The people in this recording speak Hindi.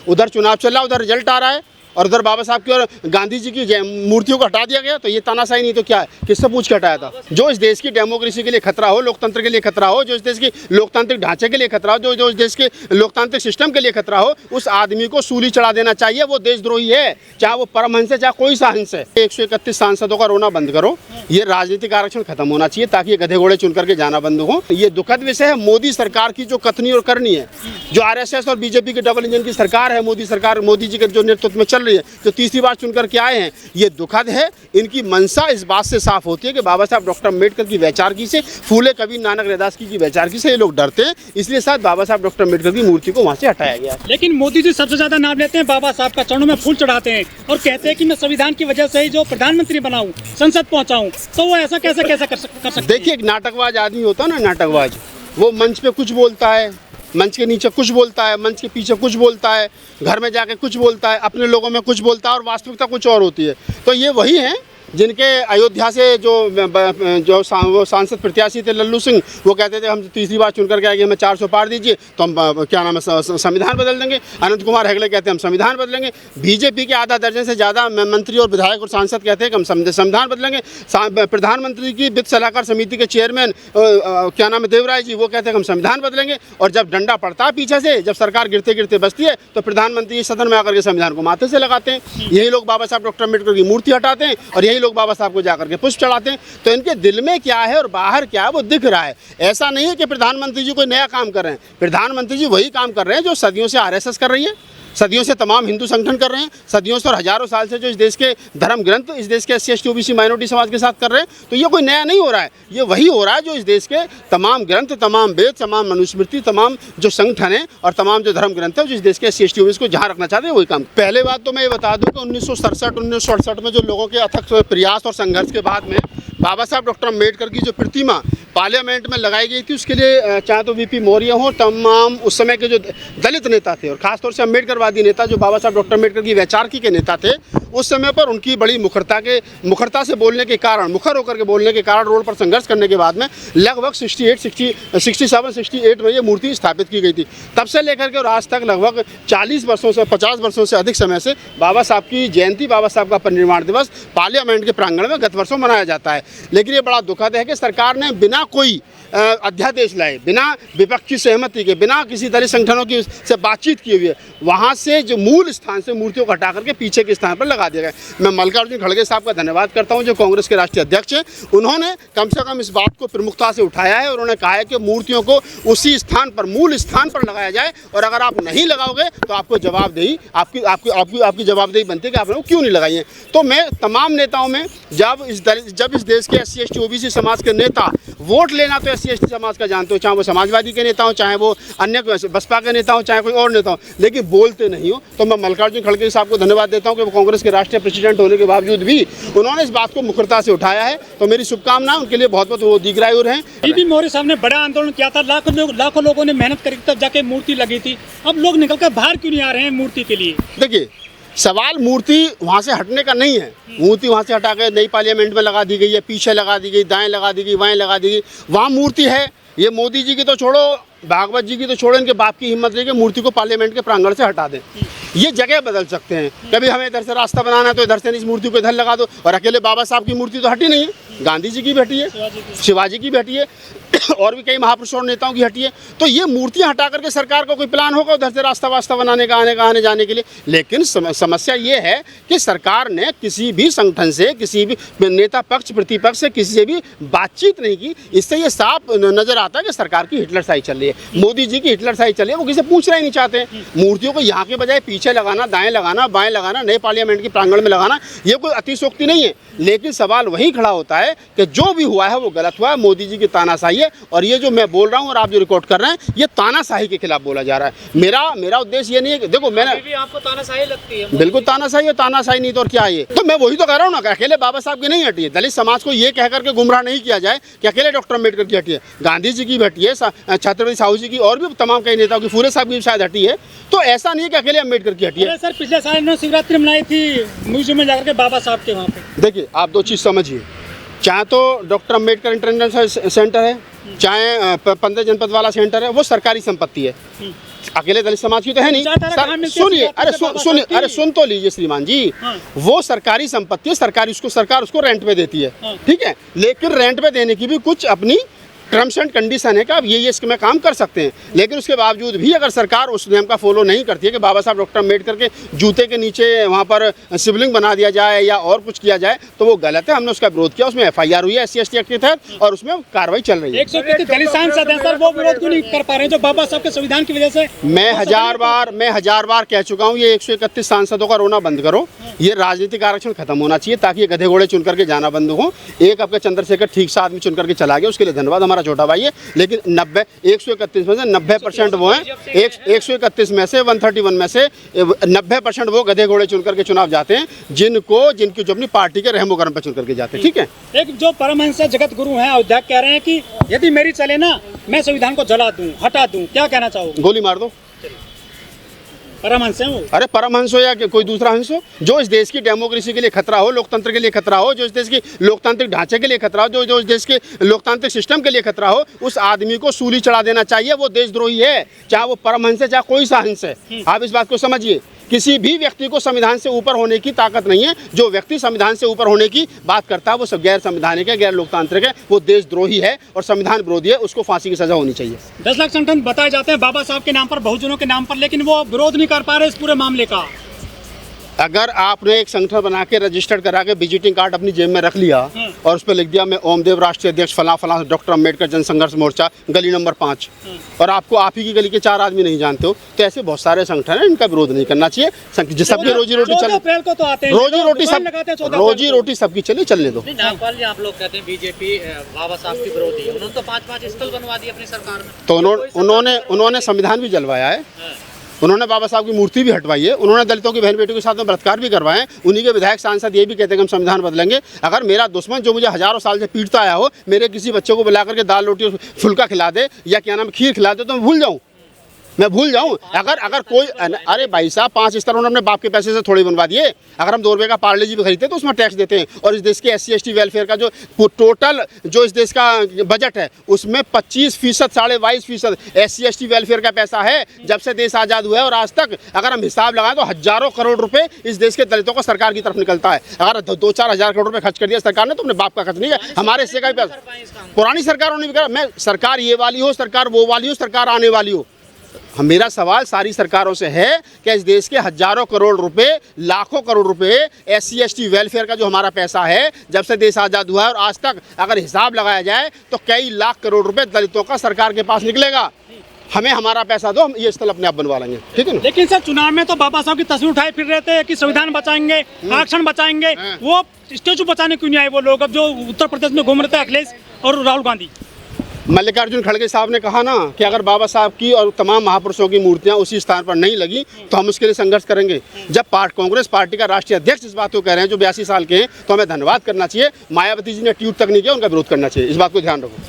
उधर चुनाव चल रहा है, उधर रिजल्ट आ रहा है, और उधर बाबा साहब की और गांधी जी की मूर्तियों को हटा दिया गया। तो ये तानाशाही नहीं तो क्या है? किससे पूछ के हटाया था? जो इस देश की डेमोक्रेसी के लिए खतरा हो, लोकतंत्र के लिए खतरा हो, जो इस देश के लोकतांत्रिक ढांचे के लिए खतरा हो, जो इस देश के लोकतांत्रिक सिस्टम के लिए खतरा हो, उस आदमी को सूली चढ़ा देना चाहिए। वो देशद्रोही है, चाहे वो परमहंस है, चाहे कोई सा हंस है। 131 सांसदों का रोना बंद करो। ये राजनीतिक आरक्षण खत्म होना चाहिए ताकि ये गधे घोड़े चुन करके जाना बंद हो। ये दुखद विषय है मोदी सरकार की जो कथनी और करनी है, जो आरएसएस और बीजेपी की डबल इंजन की सरकार है। मोदी सरकार मोदी जी के जो नेतृत्व में चल रही है, जो तीसरी बार चुन करके आए हैं, ये दुखद है। इनकी मंशा इस बात से साफ होती है कि बाबा साहब डॉक्टर अम्बेडकर की वैचारिकी से, फूले कबीर नानक रैदास की वैचारिकी से ये लोग डरते हैं। इसलिए शायद बाबा साहब डॉक्टर अम्बेडकर की मूर्ति को वहाँ से हटाया गया। लेकिन मोदी जी सबसे ज्यादा नाम लेते हैं, बाबा साहब का चरणों में फूल चढ़ाते हैं और कहते हैं कि मैं संविधान की वजह से ही जो प्रधानमंत्री बना हूँ, संसद पहुँचा हूँ। तो वो ऐसा कैसे कर सकते? देखिए, एक नाटकबाज आदमी होता है ना, नाटकबाज, वो मंच पे कुछ बोलता है, मंच के नीचे कुछ बोलता है, मंच के पीछे कुछ बोलता है, घर में जाके कुछ बोलता है, अपने लोगों में कुछ बोलता है, और वास्तविकता कुछ और होती है। तो ये वही हैं जिनके अयोध्या से जो सांसद प्रत्याशी थे लल्लू सिंह, वो कहते थे हम तीसरी बार चुन करके आएंगे, हमें 400 पार दीजिए तो हम क्या नाम है संविधान बदल देंगे। अनंत कुमार हेगड़े कहते हैं हम संविधान बदलेंगे। बीजेपी के आधा दर्जन से ज़्यादा मंत्री और विधायक और सांसद कहते हैं कि हम संविधान बदलेंगे। प्रधानमंत्री की वित्त सलाहकार समिति के चेयरमैन क्या नाम है देवराय जी, वो कहते हैं हम संविधान बदलेंगे। और जब डंडा पड़ता है पीछे से, जब सरकार गिरते गिरते बचती है, तो प्रधानमंत्री सदन में आकर के संविधान को माथे से लगाते हैं। यही लोग बाबा साहब डॉक्टर अम्बेडकर की मूर्ति हटाते हैं और यही लोग बाबा साहब को जाकर के पुष्प चढ़ाते हैं। तो इनके दिल में क्या है और बाहर क्या है वो दिख रहा है। ऐसा नहीं है कि प्रधानमंत्री जी कोई नया काम कर रहे हैं। प्रधानमंत्री जी वही काम कर रहे हैं जो सदियों से आरएसएस कर रही है, सदियों से तमाम हिंदू संगठन कर रहे हैं, सदियों से और हजारों साल से जो इस देश के धर्म ग्रंथ, इस देश के SC ST OBC माइनॉरिटी समाज के साथ कर रहे हैं। तो ये कोई नया नहीं हो रहा है, ये वही हो रहा है जो इस देश के तमाम ग्रंथ, तमाम वेद, तमाम मनुस्मृति, तमाम जो संगठन है और तमाम जो धर्म ग्रंथ है, जो इस देश के SC ST OBC को जहाँ रखना चाहते हैं वही काम। पहले बात तो मैं ये बता दूँ कि 1967-1968 में जो लोगों के अथक प्रयास और संघर्ष के बाद में बाबा साहब डॉक्टर अम्बेडकर की जो प्रतिमा पार्लियामेंट में लगाई गई थी, उसके लिए चाहे तो VP मौर्य हो, तमाम उस समय के जो दलित नेता थे और खासतौर से अम्बेडकरवादी नेता जो बाबा साहब डॉक्टर अम्बेडकर की वैचारिकी के नेता थे, उस समय पर उनकी बड़ी मुखरता से बोलने के कारण, मुखर होकर के बोलने के कारण, रोड पर संघर्ष करने के बाद में लगभग 67-68 में ये मूर्ति स्थापित की गई थी। तब से लेकर के और आज तक लगभग 40 वर्षों से 50 वर्षों से अधिक समय से बाबा साहब की जयंती, बाबा साहब का परिनिर्वाण दिवस पार्लियामेंट के प्रांगण में गत वर्षों मनाया जाता है। लेकिन ये बड़ा दुखद है कि सरकार ने बिना कोई अध्यादेश लाए, बिना विपक्ष की सहमति के, बिना किसी दलित संगठनों की से बातचीत किए हुए वहाँ से जो मूल स्थान से मूर्तियों को हटा करके पीछे के स्थान पर लगा दिया गया। मैं मल्लिकार्जुन खड़गे साहब का धन्यवाद करता हूँ जो कांग्रेस के राष्ट्रीय अध्यक्ष हैं। उन्होंने कम से कम इस बात को प्रमुखता से उठाया है और उन्होंने कहा है कि मूर्तियों को उसी स्थान पर, मूल स्थान पर लगाया जाए, और अगर आप नहीं लगाओगे तो आपको जवाबदेही, आपकी जवाबदेही बनती है कि आपने वो क्यों नहीं लगाई है। तो मैं तमाम नेताओं में, जब इस देश के SC ST OBC समाज के नेता वोट लेना तो SC ST समाज का जानते हो, चाहे वो समाजवादी के नेता हो, चाहे वो अन्य बसपा के नेता हो, चाहे कोई और नेता हो, लेकिन बोलते नहीं हो। तो मैं मल्लिकार्जुन खड़गे साहब को धन्यवाद देता हूं कि वो कांग्रेस के राष्ट्रीय प्रेसिडेंट होने के बावजूद भी उन्होंने इस बात को मुखरता से उठाया है। तो मेरी शुभकामनाएं उनके लिए बहुत बहुत वो दीर्घायु हैं। VP मौर्य साहब ने बड़ा आंदोलन किया था, लाखों लोगों ने मेहनत करी तब जाके मूर्ति लगी थी। अब लोग निकलकर बाहर क्यों नहीं आ रहे हैं मूर्ति के लिए? देखिए, सवाल मूर्ति वहाँ से हटने का नहीं है। मूर्ति वहाँ से हटा के नई पार्लियामेंट में लगा दी गई है, पीछे लगा दी गई, दाएं लगा दी गई, बाएं लगा दी गई, वहाँ मूर्ति है। ये मोदी जी की तो छोड़ो, भागवत जी की तो छोड़ो, इनके बाप की हिम्मत रही कि मूर्ति को पार्लियामेंट के प्रांगण से हटा दें। ये जगह बदल सकते हैं, कभी हमें इधर से रास्ता बनाना है तो इधर से इस मूर्ति को इधर लगा दो। और अकेले बाबा साहब की मूर्ति तो हटी नहीं है, गांधी जी की भी हटी है, शिवाजी की भी हटी है, और भी कई महापुरुषों और नेताओं की हटी है। तो ये मूर्तियां हटा करके सरकार का कोई प्लान होगा उधर से रास्ता वास्ता बनाने का, आने जाने के लिए। लेकिन समस्या ये है कि सरकार ने किसी भी संगठन से, किसी भी नेता पक्ष प्रतिपक्ष से किसी से भी बातचीत नहीं की। इससे ये साफ नजर आता है कि सरकार की हिटलरशाही चल रही है, मोदी जी की हिटलरशाही चल रही है। वो किसी पूछना ही नहीं चाहते। मूर्तियों को यहाँ के बजाय पीछे लगाना, दाएं लगाना, बाएं लगाना, नए पार्लियामेंट के प्रांगण में लगाना, ये कोई अतिशोक्ति नहीं है। लेकिन सवाल वही खड़ा होता है कि जो भी हुआ है वो गलत हुआ है, मोदी जी की तानाशाही है। और ये जो मैं बोल रहा हूँ और आप जो रिकॉर्ड कर रहे हैं, ये तानाशाही के खिलाफ बोला जा रहा है। मेरा उद्देश्य ये नहीं है कि देखो, मैंने भी आपको तानाशाही लगती है? बिल्कुल तानाशाही है, तानाशाही नहीं तो और क्या है ये। तो मैं वही तो कह रहा हूँ ना कि अकेले बाबा साहब की नहीं हटी है। दलित समाज को ये कह करके गुमराह नहीं किया जाए कि अकेले डॉक्टर अम्बेडकर की हटी है, गांधी जी की भी हटी है, छत्रपति साहू जी की और भी तमाम कई नेताओं की, फूले साहब की भी शायद हटी है। तो ऐसा नहीं है कि अकेले अम्बेडकर की हटी है। सर, पिछले साल इन्होंने शिवरात्रि मनाई थी म्यूजियम में जाकर के बाबा साहब के वहाँ पे। देखिए, आप दो चीज़ समझिए, चाहे तो डॉक्टर अम्बेडकर इंटरनेशनल सेंटर है, चाहे 15 जनपद वाला सेंटर है, वो सरकारी संपत्ति है, अकेले दलित समाज की तो है नहीं। सुनिए, अरे सुन तो लीजिए श्रीमान जी, वो सरकारी संपत्ति है, सरकार उसको रेंट पे देती है, ठीक है, लेकिन रेंट पे देने की भी कुछ अपनी टर्म्स एंड कंडीशन है कि आप ये इसमें काम कर सकते हैं, लेकिन उसके बावजूद भी अगर सरकार उस नियम का फॉलो नहीं करती है कि बाबा साहब डॉक्टर अम्बेडकर के जूते के नीचे वहाँ पर शिवलिंग बना दिया जाए या और कुछ किया जाए, तो वो गलत है। हमने उसका विरोध किया, उसमें FIR हुई है SC/ST एक्ट के तहत और उसमें कार्रवाई चल रही है। 135 दलित सांसद हैं सर, वो विरोध क्यों नहीं कर पा रहे हैं जो बाबा साहब के संविधान की वजह से? मैं हजार बार कह चुका हूँ, ये 131 सांसदों का रोना बंद करो, ये राजनीतिक आरक्षण खत्म होना चाहिए ताकि ये गधे घोड़े चुन करके जाना बंद हो। एक आपका चंद्रशेखर ठीक से आदमी चुन करके चला गया, उसके लिए धन्यवाद, हमारा छोटा भाई है, लेकिन 131 में से 90% वो हैं, 131 में से 131 में से 90% वो गधे घोड़े चुन करके चुनाव जाते हैं जिनकी जो अपनी पार्टी के रहमो करम पे चुन करके जाते हैं, ठीक है। एक जो परमहंस जगत गुरु हैं अध्यात्म कह रहे हैं कि यदि मेरी चले ना, मैं संविधान को जला दूं, हटा दूं, क्या कहना चाहोगे? गोली मार दो। परमहंस है वो? अरे परमहंस हो या कोई दूसरा हंस हो, जो इस देश की डेमोक्रेसी के लिए खतरा हो, लोकतंत्र के लिए खतरा हो, जो इस देश की लोकतांत्रिक ढांचे के लिए खतरा हो, जो इस देश के लोकतांत्रिक सिस्टम के लिए खतरा हो, उस आदमी को सूली चढ़ा देना चाहिए। वो देशद्रोही है, चाहे वो परमहंस है चाहे कोई सा हंस है। आप इस बात को समझिए, किसी भी व्यक्ति को संविधान से ऊपर होने की ताकत नहीं है। जो व्यक्ति संविधान से ऊपर होने की बात करता है वो सब गैर संवैधानिक है, गैर लोकतांत्रिक है, वो देशद्रोही है और संविधान विरोधी है, उसको फांसी की सजा होनी चाहिए। 10 लाख संगठन बताए जाते हैं बाबा साहब के नाम पर, बहुजनों के नाम पर, लेकिन वो विरोध नहीं कर पा रहे इस पूरे मामले का। अगर आपने एक संगठन बना के रजिस्टर्ड करा के विजिटिंग कार्ड अपनी जेब में रख लिया और उस पर लिख दिया मैं ओमदेव राष्ट्रीय अध्यक्ष फला डॉक्टर अम्बेडकर जन संघर्ष मोर्चा गली नंबर 5, और आपको आप ही की गली के 4 आदमी नहीं जानते हो, तो ऐसे बहुत सारे संगठन हैं, इनका विरोध नहीं करना चाहिए। सबकी रोजी रोटी चल, रोजी रोटी सबकी चलने दो। नागपाल जी, आप लोग कहते हैं बीजेपी बाबा साहब की विरोधी है, उन्होंने तो 5 स्थल बनवा दिए अपनी सरकार में, तो उन्होंने संविधान भी जलवाया है, उन्होंने बाबा साहब की मूर्ति भी हटवाई है, उन्होंने दलितों की बहन बेटियों के साथ में बलात्कार भी करवाए हैं। उन्हीं के विधायक सांसद ये भी कहते हैं कि हम संविधान बदलेंगे। अगर मेरा दुश्मन जो मुझे हजारों साल से पीटता आया हो, मेरे किसी बच्चे को बुला करके दाल रोटी फुल्का खिला दे या क्या नाम खीर खिला दे, तो मैं भूल जाऊं। अगर कोई, अरे भाई साहब 5 स्तर उन्होंने अपने बाप के पैसे से थोड़ी बनवा दिए। अगर हम 2 रुपये का पार्ले जी भी खरीदते तो उसमें टैक्स देते हैं, और इस देश के SC/ST वेलफेयर का जो टोटल जो इस देश का बजट है उसमें 25%, 22.5% SC/ST वेलफेयर का पैसा है। जब से देश आज़ाद हुआ है और आज तक अगर हम हिसाब लगाएं तो हजारों करोड़ रुपए इस देश के दलितों को सरकार की तरफ निकलता है। अगर 2-4 हज़ार करोड़ रुपए खर्च कर दिया सरकार ने तो अपने बाप का खर्च नहीं है, हमारे हिस्से का ही पैसा। पुरानी सरकारों ने भी करा, मैं सरकार ये वाली हो, सरकार वो वाली हो, सरकार आने वाली हो, मेरा सवाल सारी सरकारों से है कि इस देश के हजारों करोड़ रुपए, लाखों करोड़ रुपए SC/ST वेलफेयर का जो हमारा पैसा है जब से देश आज़ाद हुआ है और आज तक अगर हिसाब लगाया जाए तो कई लाख करोड़ रुपए दलितों का सरकार के पास निकलेगा। हमें हमारा पैसा दो, हम ये स्थल अपने आप बनवा लेंगे, ठीक है ना। लेकिन सर चुनाव में तो बाबा साहब की तस्वीर उठाए फिर रहे थे कि संविधान बचाएंगे, आरक्षण बचाएंगे, वो स्टेचू बचाने क्यों नहीं आए वो लोग? अब जो उत्तर प्रदेश में घूम रहे थे अखिलेश और राहुल गांधी। मल्लिकार्जुन खड़गे साहब ने कहा ना कि अगर बाबा साहब की और तमाम महापुरुषों की मूर्तियां उसी स्थान पर नहीं लगी तो हम उसके लिए संघर्ष करेंगे। जब कांग्रेस पार्टी का राष्ट्रीय अध्यक्ष इस बात को कह रहे हैं जो 82 साल के हैं, तो हमें धन्यवाद करना चाहिए। मायावती जी ने ट्वीट तक नहीं किया, उनका विरोध करना चाहिए। इस बात को ध्यान रखो।